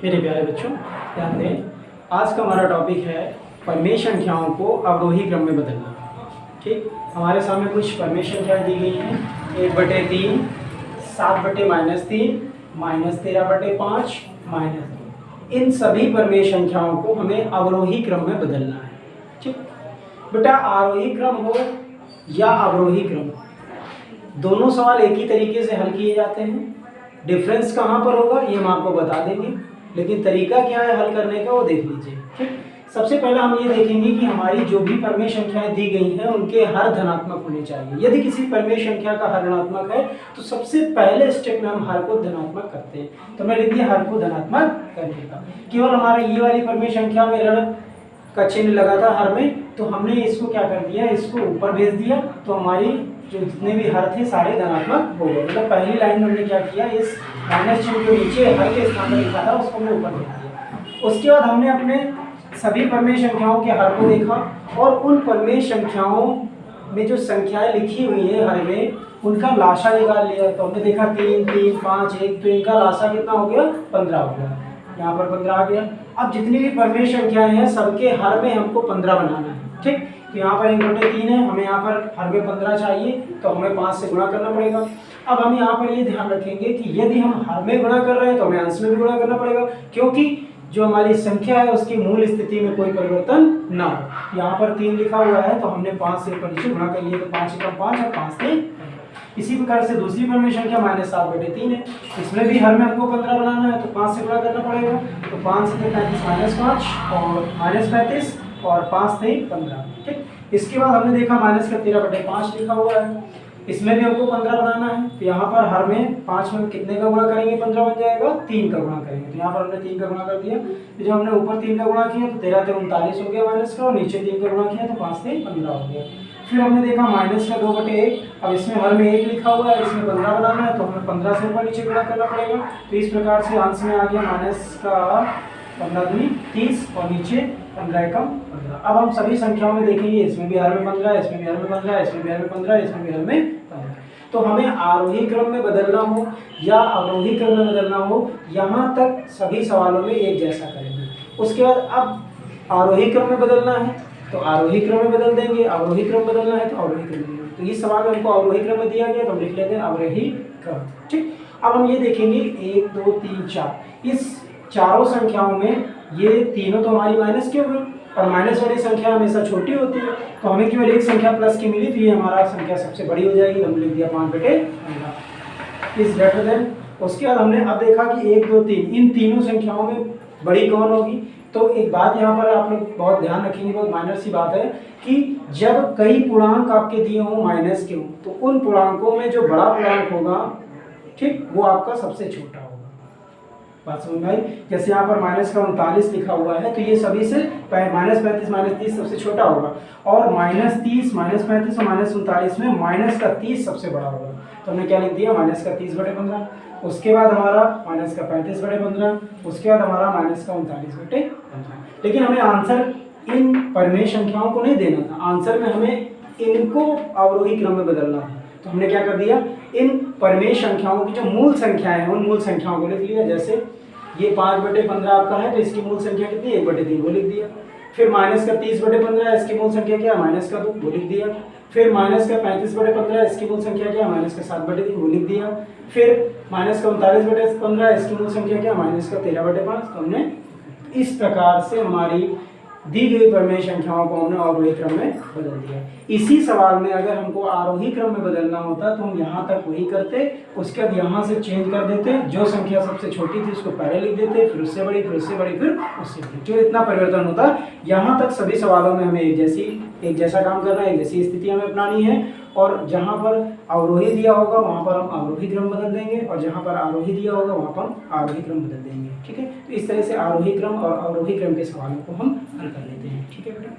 मेरे प्यारे बच्चों, ध्यान दें। आज का हमारा टॉपिक है परमेय संख्याओं को अवरोही क्रम में बदलना। ठीक, हमारे सामने कुछ परमेय संख्याएं दी गई हैं। 1/3, 7/-3, -13/5, -2। इन सभी परमेय संख्याओं को हमें अवरोही क्रम में बदलना है। ठीक बेटा, आरोही क्रम हो या अवरोही क्रम, दोनों सवाल एक ही तरीके से हल किए जाते हैं। डिफरेंस कहाँ पर होगा ये हम आपको बता देंगे, लेकिन तरीका क्या है हल करने का वो देख लीजिए। ठीक, सबसे पहले हम ये देखेंगे कि हमारी जो भी परमेय संख्याएं दी गई हैं उनके हर धनात्मक होने चाहिए। यदि किसी परमेय संख्या का हर ऋणात्मक है तो सबसे पहले स्टेप में हम हर को धनात्मक करते हैं। तो मैं लिख दिया हर को धनात्मक करने का। केवल हमारा ये वाली परमेय संख्या में ऋण का चिन्ह लगा था हर में, तो हमने इसको क्या कर दिया, इसको ऊपर भेज दिया। तो हमारी जो जितने भी हर थे सारे धनात्मक हो गए। मतलब पहली लाइन में हमने क्या किया, इस माइनस चिन्ह के नीचे हर के स्थान पर लिखा था उसको हमने ऊपर भेज दिया। उसके बाद हमने अपने सभी परमेय संख्याओं के हर को देखा और उन परमेय संख्याओं में जो संख्याएं लिखी हुई है हर में उनका लासा निकाल लिया। तो हमने देखा 3, 3, 5, 1, तो इनका लासा कितना हो गया, 15 हो गया। यहाँ पर 15 आ गया। अब जितनी भी परमेय संख्याएं हैं सबके हर में हमको 15 बनाना है। ठीक, तो यहाँ पर 1/3 है, हमें यहाँ पर हर में 15 चाहिए तो हमें 5 से गुणा करना पड़ेगा। अब हम यहाँ पर ये ध्यान रखेंगे कि यदि हम हर में गुणा कर रहे हैं तो हमें अंश में भी गुणा करना पड़ेगा, क्योंकि जो हमारी संख्या है उसकी मूल स्थिति में कोई परिवर्तन ना हो। यहाँ पर 3 लिखा हुआ है तो हमने 5 से ऊपर नीचे गुणा कर लिया, तो 5 × 5 और 5 से। इसी प्रकार से दूसरी परमेय संख्या -7/3 है, इसमें भी हर में हमको 15 बनाना है तो 5 से गुणा करना पड़ेगा। तो 5 से 35 -5 और -35 और 5 से 15। ठीक, इसके बाद हमने देखा -13/5 लिखा हुआ है, इसमें भी हमको 15 बनाना है। तो यहाँ पर हर में 5 में कितने का गुणा करेंगे, 15 बन जाएगा, 3 का गुणा करेंगे। तो यहाँ पर हमने 3 का गुणा कर दिया। तो जब हमने ऊपर 3 का गुणा किया तो 13 × 39 हो गया माइनस का, और नीचे 3 का गुणा किया तो 5 से 15 हो गया। फिर हमने देखा -2/1। अब इसमें हर में 1 लिखा हुआ है, इसमें 15 बनाना है तो हमें 15 से ऊपर नीचे गुणा करना पड़ेगा। तो इस प्रकार से अंश में आ गया माइनस का 15×2 30 और नीचे 15×1 15। अब हम सभी संख्याओं में देखेंगे, इसमें भी हर में 15, इसमें भी हर में 15, इसमें भी हर में 15, इसमें भी हर में 15। तो हमें आरोही क्रम में बदलना हो या अवरोही क्रम में बदलना हो, यहाँ तक सभी सवालों में एक जैसा करेंगे। उसके बाद अब आरोही क्रम में बदलना है तो आरोही क्रम में बदल देंगे, अवरोही क्रम बदलना है तो अवरोही क्रम में। तो इस सवाल में हमको अवरोही क्रम में दिया गया तो हम लिख लेते हैं अवरोही क्रम। ठीक, अब हम ये देखेंगे 1, 2, 3, 4, इस चारों संख्याओं में ये तीनों तो हमारी माइनस के होंगे और माइनस वाली संख्या हमेशा छोटी होती है, तो हमें केवल एक संख्या प्लस की मिली तो ये हमारा संख्या सबसे बड़ी हो जाएगी। हमने लिख दिया 5/15 इज ग्रेटर देन। उसके बाद हमने अब देखा कि 1, 2, 3 इन तीनों संख्याओं में बड़ी कौन होगी। तो एक बात यहाँ पर आप लोग बहुत ध्यान रखेंगे, बहुत माइनर सी बात है कि जब कई पूर्णांक आपके दिए हों माइनस के हों तो उन पूर्णांकों में जो बड़ा पूर्णांक होगा, ठीक, वो आपका सबसे छोटा होगा। बात समझ में आई। जैसे यहाँ पर -39 लिखा हुआ है तो ये सभी से -35 -30 सबसे छोटा होगा, और -30 -35 और -39 में -30 सबसे बड़ा होगा। तो हमने क्या लिख दिया, -30/15। उसके बाद हमारा -35/15, उसके बाद हमारा -39/15। लेकिन हमें आंसर इन परमेय संख्याओं को नहीं देना था, आंसर में हमें इनको अवरोही क्रम में बदलना था। तो हमने क्या कर दिया, इन परमेय संख्याओं की जो मूल संख्याएं हैं उन मूल संख्याओं को लिख लिया। जैसे ये 5/15 आपका है तो इसकी मूल संख्या कितनी, 1/3 वो लिख दिया। फिर -30/15 इसकी मूल संख्या क्या है, -2 वो लिख दिया। फिर -35/15 इसकी मूल संख्या क्या है, -7/3 वो लिख दिया। फिर -39/15 इसकी मूल संख्या क्या है, -13/5। तो हमने इस प्रकार से हमारी दी गई परमेय संख्याओं को हमने अवरोही क्रम में बदल दिया। इसी सवाल में अगर हमको आरोही क्रम में बदलना होता तो हम यहाँ तक वही करते, उसके बाद यहाँ से चेंज कर देते, जो संख्या सबसे छोटी थी उसको पहले लिख देते, फिर उससे बड़ी, फिर उससे बड़ी, फिर उससे बड़ी, जो इतना परिवर्तन होता। यहाँ तक सभी सवालों में हमें एक जैसा काम करना है, एक जैसी स्थिति हमें अपनानी है, और जहाँ पर अवरोही दिया होगा वहाँ पर हम अवरोही क्रम बदल देंगे, और जहाँ पर आरोही दिया होगा वहाँ पर हम आरोही क्रम बदल देंगे। ठीक है, तो इस तरह से आरोही क्रम और अवरोही क्रम के सवालों को हम हल कर लेते हैं। ठीक है बेटा।